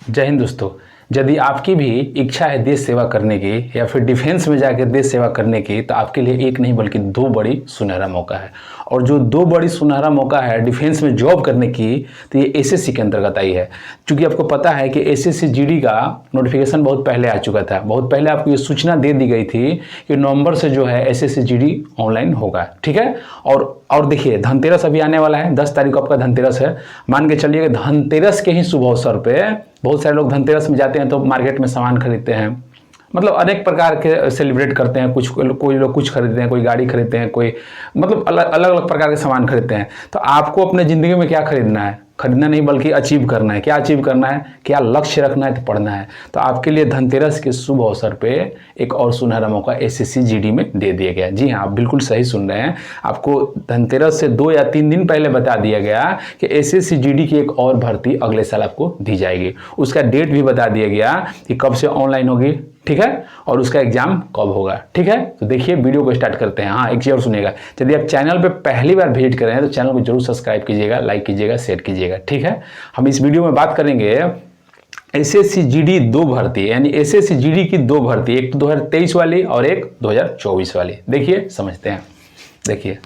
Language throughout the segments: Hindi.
जय हिंद दोस्तों। यदि आपकी भी इच्छा है देश सेवा करने की या फिर डिफेंस में जाकर देश सेवा करने की, तो आपके लिए एक नहीं बल्कि दो बड़ी सुनहरा मौका है। और जो दो बड़ी सुनहरा मौका है डिफेंस में जॉब करने की, तो ये एसएससी के अंतर्गत आई है। क्योंकि आपको पता है कि एसएससी जीडी का नोटिफिकेशन बहुत पहले आ चुका था, बहुत पहले आपको ये सूचना दे दी गई थी कि नवंबर से जो है एसएससी जीडी ऑनलाइन होगा। ठीक है। और देखिए, धनतेरस अभी आने वाला है, 10 तारीख को आपका धनतेरस है। मान के चलिए कि धनतेरस के ही शुभ अवसर पे बहुत सारे लोग धनतेरस में जाते हैं तो मार्केट में सामान खरीदते हैं, मतलब अनेक प्रकार के सेलिब्रेट करते हैं। कोई लोग कुछ खरीदते हैं, कोई गाड़ी खरीदते हैं, कोई मतलब अलग अलग प्रकार के सामान खरीदते हैं। तो आपको अपने ज़िंदगी में क्या खरीदना है? खरीदना नहीं बल्कि अचीव करना है। क्या अचीव करना है, क्या लक्ष्य रखना है? तो पढ़ना है। तो आपके लिए धनतेरस के शुभ अवसर पे एक और सुनहरा मौका एसएससी जीडी में दे दिया गया। जी हाँ, आप बिल्कुल सही सुन रहे हैं। आपको धनतेरस से 2 या 3 दिन पहले बता दिया गया कि एसएससी जीडी की एक और भर्ती अगले साल आपको दी जाएगी। उसका डेट भी बता दिया गया कि कब से ऑनलाइन होगी, ठीक है, और उसका एग्जाम कब होगा। ठीक है, तो देखिए वीडियो को स्टार्ट करते हैं। हाँ, एक चीज और सुनिएगा, यदि आप चैनल पे पहली बार विजिट कर रहे हैं तो चैनल को जरूर सब्सक्राइब कीजिएगा, लाइक कीजिएगा, शेयर कीजिएगा। ठीक है, हम इस वीडियो में बात करेंगे एसएससी जीडी 2 भर्ती, यानी एसएससी जीडी की 2 भर्ती, एक 2023 वाली और एक 2024 वाली। देखिए समझते हैं। देखिए,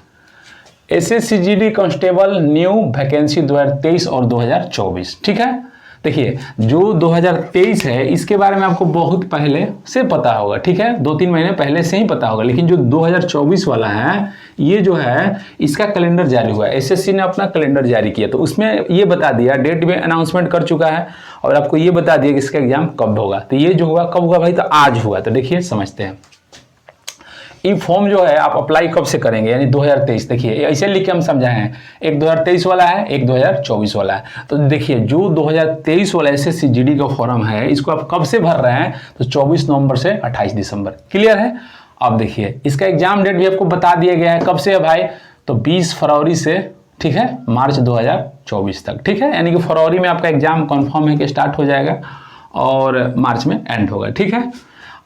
SSC GD constable new vacancy 2023 और 2024। ठीक है, देखिए जो 2023 है इसके बारे में आपको बहुत पहले से पता होगा। ठीक है, 2-3 महीने पहले से ही पता होगा। लेकिन जो 2024 वाला है, ये जो है इसका कैलेंडर जारी हुआ है। एसएससी ने अपना कैलेंडर जारी किया, तो उसमें ये बता दिया, डेट में अनाउंसमेंट कर चुका है और आपको ये बता दिया कि इसका एग्जाम कब होगा। तो ये जो होगा कब होगा भाई? तो आज हुआ। तो देखिए समझते हैं। ये फॉर्म जो है आप अप्लाई कब से करेंगे, यानी 2023। देखिए ऐसे लिख के हम समझाए हैं, एक 2023 वाला है, एक 2024 वाला है। तो देखिए जो 2023 वाला एसएससी जीडी का फॉर्म है, इसको आप कब से भर रहे हैं? तो 24 नवंबर से 28 दिसंबर। क्लियर है? अब देखिए इसका एग्जाम डेट भी आपको बता दिया गया है, कब से है भाई? तो 20 फरवरी से, ठीक है, मार्च 2024 तक। ठीक है, यानी कि फरवरी में आपका एग्जाम कन्फर्म है कि स्टार्ट हो जाएगा और मार्च में एंड होगा। ठीक है,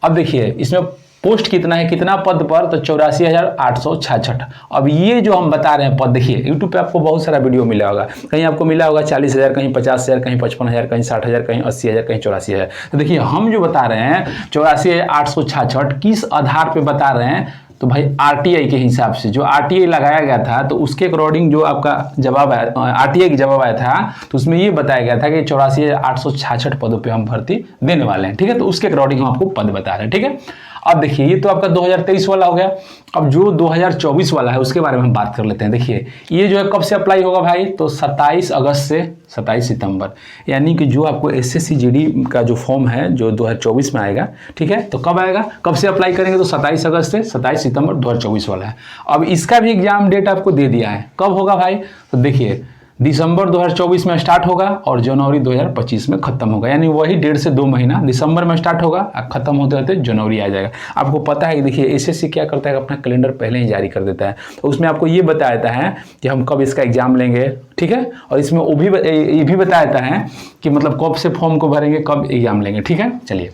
अब देखिए इसमें पोस्ट कितना है, कितना पद पर? तो 84,866। अब ये जो हम बता रहे हैं पद, देखिए यूट्यूब पे आपको बहुत सारा वीडियो मिला होगा। कहीं आपको मिला होगा 40,000, कहीं 50,000, कहीं 55,000, कहीं 60,000, कहीं 80,000, कहीं 84,000। तो देखिए हम जो बता रहे हैं 84,866 किस आधार पे बता रहे हैं? तो भाई आरटीआई के हिसाब से, जो आरटीआई लगाया गया था तो उसके अकॉर्डिंग जो आपका जवाब आया, आरटीआई का जवाब आया था, तो उसमें ये बताया गया था कि 84,866 पदों पे हम भर्ती देने वाले हैं। ठीक है, तो उसके अकॉर्डिंग हम आपको पद बता रहे हैं। ठीक है, अब देखिए ये तो आपका 2023 वाला हो गया। अब जो 2024 वाला है उसके बारे में हम बात कर लेते हैं। देखिए ये जो है कब से अप्लाई होगा भाई? तो 27 अगस्त से 27 सितंबर, यानी कि जो आपको एसएससी जीडी का जो फॉर्म है जो 2024 में आएगा। ठीक है, तो कब आएगा, कब से अप्लाई करेंगे? तो 27 अगस्त से 27 सितंबर 2024 वाला है। अब इसका भी एग्जाम डेट आपको दे दिया है, कब होगा भाई? तो देखिए दिसंबर 2024 में स्टार्ट होगा और जनवरी 2025 में खत्म होगा, यानी वही 1.5 से 2 महीना दिसंबर में स्टार्ट होगा और खत्म होते होते जनवरी आ जाएगा। आपको पता है कि देखिए एसएससी क्या करता है, अपना कैलेंडर पहले ही जारी कर देता है, तो उसमें आपको ये बता देता है कि हम कब इसका एग्जाम लेंगे। ठीक है, और इसमें वो भी ये भी बता देता है कि मतलब कब से फॉर्म को भरेंगे, कब एग्जाम लेंगे। ठीक है, चलिए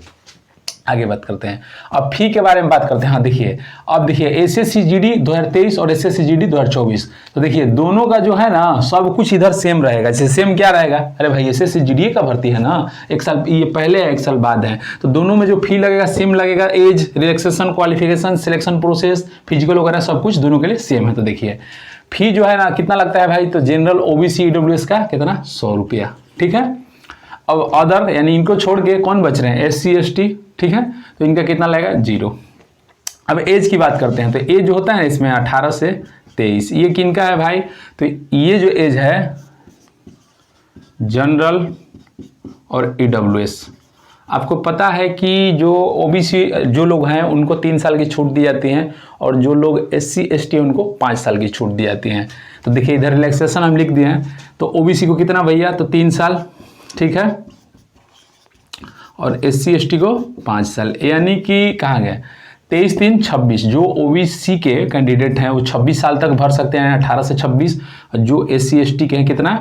आगे बात करते हैं। अब फी के बारे में बात करते हैं। हाँ देखिए, अब देखिए एसएससी जीडी 2023 और एसएससी जीडी 2024, तो देखिए दोनों का जो है ना सब कुछ इधर सेम रहेगा। जैसे सेम क्या रहेगा? अरे भाई एसएससी जीडी का भर्ती है ना, एक साल ये पहले है, एक साल बाद है, तो दोनों में जो फी लगेगा सेम लगेगा। Age, relaxation, qualification, selection process, physical वगैरह सब कुछ दोनों के लिए सेम है। तो देखिए फी जो है ना कितना लगता है भाई? तो जनरल ओबीसी ईडब्ल्यूएस का कितना? 100 रुपया। ठीक है, अब अदर यानी इनको छोड़ के कौन बच रहे हैं? SC ST. ठीक है, तो इनका कितना लगेगा? 0। अब एज की बात करते हैं, तो एज जो होता है इसमें 18 से 23, ये किनका है भाई? तो ये जो एज है जनरल और ईडब्ल्यूएस, आपको पता है कि जो ओबीसी जो लोग हैं उनको 3 साल की छूट दी जाती है और जो लोग एससी एसटी उनको 5 साल की छूट दी जाती है। तो देखिए इधर रिलैक्सेशन हम लिख दिए हैं, तो ओबीसी को कितना भैया? तो 3 साल। ठीक है, और एससी एसटी को 5 साल, यानी कि कहाँ गए? 23-3 26। जो ओबीसी के कैंडिडेट हैं वो 26 साल तक भर सकते हैं, 18 से 26। और जो एससी एसटी के हैं कितना?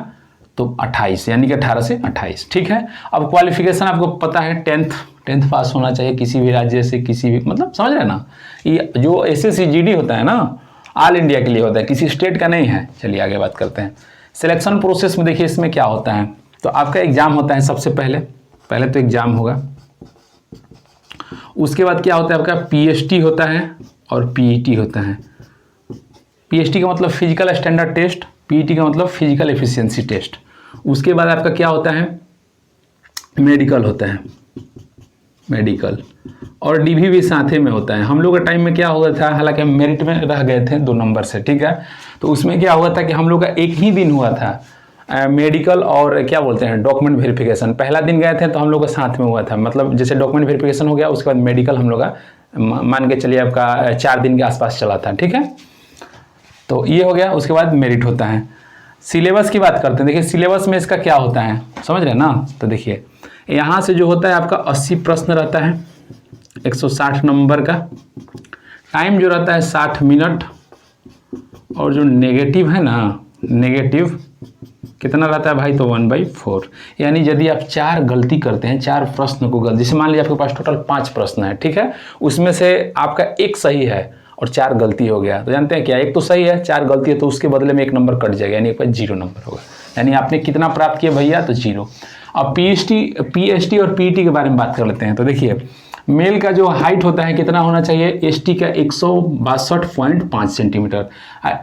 तो 28, यानी कि 18 से 28। ठीक है, अब क्वालिफिकेशन आपको पता है 10th पास होना चाहिए किसी भी राज्य से, किसी भी, मतलब समझ रहे हैं ना। ये जो एसएससी जीडी होता है ना ऑल इंडिया के लिए होता है, किसी स्टेट का नहीं है। चलिए आगे बात करते हैं। सिलेक्शन प्रोसेस में देखिए इसमें क्या होता है, तो आपका एग्जाम होता है सबसे पहले, पहले तो एग्ज़ाम होगा, उसके बाद क्या होता है आपका पीएसटी होता है और पीईटी होता है। पीएसटी का मतलब फिजिकल स्टैंडर्ड टेस्ट, पीईटी का मतलब फिजिकल एफिशिएंसी टेस्ट। उसके बाद आपका क्या होता है मेडिकल होता है, मेडिकल, और डीवी भी साथे में होता है। हम लोग के टाइम में क्या हुआ था, हालांकि हम मेरिट में रह गए थे 2 नंबर से, ठीक है, तो उसमें क्या हुआ था कि हम लोग का एक ही दिन हुआ था मेडिकल और क्या बोलते हैं डॉक्यूमेंट वेरिफिकेशन। पहला दिन गए थे तो हम लोग का साथ में हुआ था, मतलब जैसे डॉक्यूमेंट वेरिफिकेशन हो गया उसके बाद मेडिकल हम लोग का मान के चलिए आपका 4 दिन के आसपास चला था, ठीक है। तो ये हो गया, उसके बाद मेरिट होता है। सिलेबस की बात करते हैं, देखिए सिलेबस में इसका क्या होता है समझ रहे हैं ना। तो देखिए यहाँ से जो होता है आपका 80 प्रश्न रहता है, 160 नंबर का, टाइम जो रहता है 60 मिनट, और जो नेगेटिव है ना, नेगेटिव कितना रहता है भाई, तो 1/4। यानी यदि आप 4 गलती करते हैं, 4 प्रश्न को गलती, जैसे मान लीजिए आपके पास टोटल 5 प्रश्न है, ठीक है, उसमें से आपका 1 सही है और 4 गलती हो गया, तो जानते हैं क्या, 1 तो सही है 4 गलती है, तो उसके बदले में 1 नंबर कट जाएगा, यानी आपका 0 नंबर होगा। यानी आपने कितना प्राप्त किया भैया, तो 0। अब पीएसटी और पीईटी के बारे में बात कर लेते हैं। तो देखिए मेल का जो हाइट होता है कितना होना चाहिए, एसटी का 162.5 सेंटीमीटर।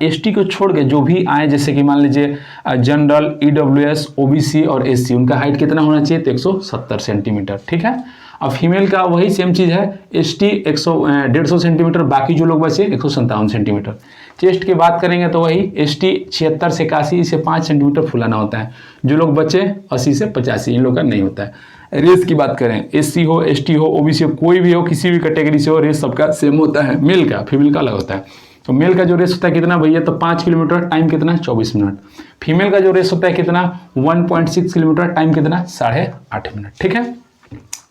एसटी को छोड़ के जो भी आए, जैसे कि मान लीजिए जनरल, ईडब्ल्यूएस, ओबीसी और एससी, उनका हाइट कितना होना चाहिए, तो 170 सेंटीमीटर, ठीक है। अब फीमेल का वही सेम चीज़ है, एसटी 150 सेंटीमीटर, बाकी जो लोग बचे 157 सेंटीमीटर। चेस्ट की बात करेंगे तो वही एसटी 76 से 81 से 5 सेंटीमीटर फुलाना होता है, जो लोग बचे 80 से 85, इन लोग का नहीं होता है। रेस की बात करें, एससी हो, एसटी हो, ओबीसी हो, कोई भी हो, किसी भी कैटेगरी से हो, रेस सबका सेम होता है। मेल का, फीमेल का अलग होता है। तो मेल का जो रेस होता है कितना भैया, तो 5 किलोमीटर, टाइम कितना 24 मिनट। फीमेल का जो रेस होता है कितना 1.6 किलोमीटर, टाइम कितना 8.5 मिनट, ठीक है।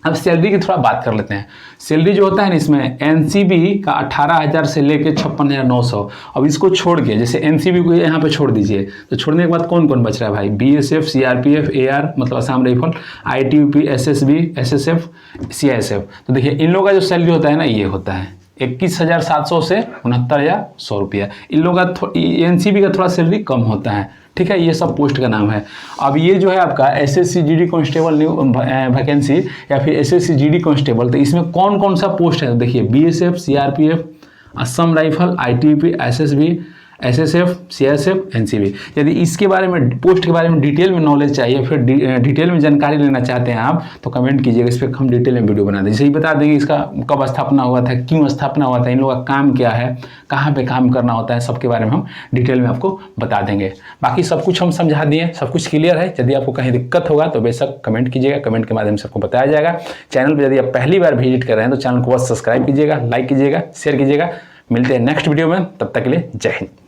अब सैलरी की थोड़ा बात कर लेते हैं। सैलरी जो होता है ना इसमें, एनसीबी का 18,000 से लेके 56,900। अब इसको छोड़ के, जैसे एनसीबी को यहाँ पे छोड़ दीजिए, तो छोड़ने के बाद कौन कौन बच रहा है भाई, बीएसएफ, सीआरपीएफ, एआर मतलब Assam rifle, ITBP, SSB, SSF, CISF. तो देखिए इन लोगों का जो सैलरी होता है ना, ये होता है 21,700 से 69,100 रुपया। इन लोगों का एनसीबी का थोड़ा सैलरी कम होता है, ठीक है। ये सब पोस्ट का नाम है। अब ये जो है आपका SSC GD constable new vacancy या फिर एसएससी जीडी कांस्टेबल, तो इसमें कौन कौन सा पोस्ट है, तो देखिए BSF, CRPF, Assam rifle, ITBP, SSB, SSF, CISF, NCB. यदि इसके बारे में, पोस्ट के बारे में डिटेल में नॉलेज चाहिए, फिर डिटेल में जानकारी लेना चाहते हैं आप, तो कमेंट कीजिएगा, इस पर हम डिटेल में वीडियो बना दें। जैसे ही बता देंगे इसका कब स्थापना हुआ था, क्यों स्थापना हुआ था, इन लोगों का काम क्या है, कहाँ पे काम करना होता है, सबके बारे में हम डिटेल में आपको बता देंगे। बाकी सब कुछ हम समझा दिए, सब कुछ क्लियर है। यदि आपको कहीं दिक्कत होगा तो बेशक कमेंट कीजिएगा, कमेंट के माध्यम से आपको बताया जाएगा। चैनल पर यदि आप पहली बार विजिट कर रहे हैं तो चैनल को बस सब्सक्राइब कीजिएगा, लाइक कीजिएगा, शेयर कीजिएगा। मिलते हैं नेक्स्ट वीडियो में, तब तक के लिए जय हिंद।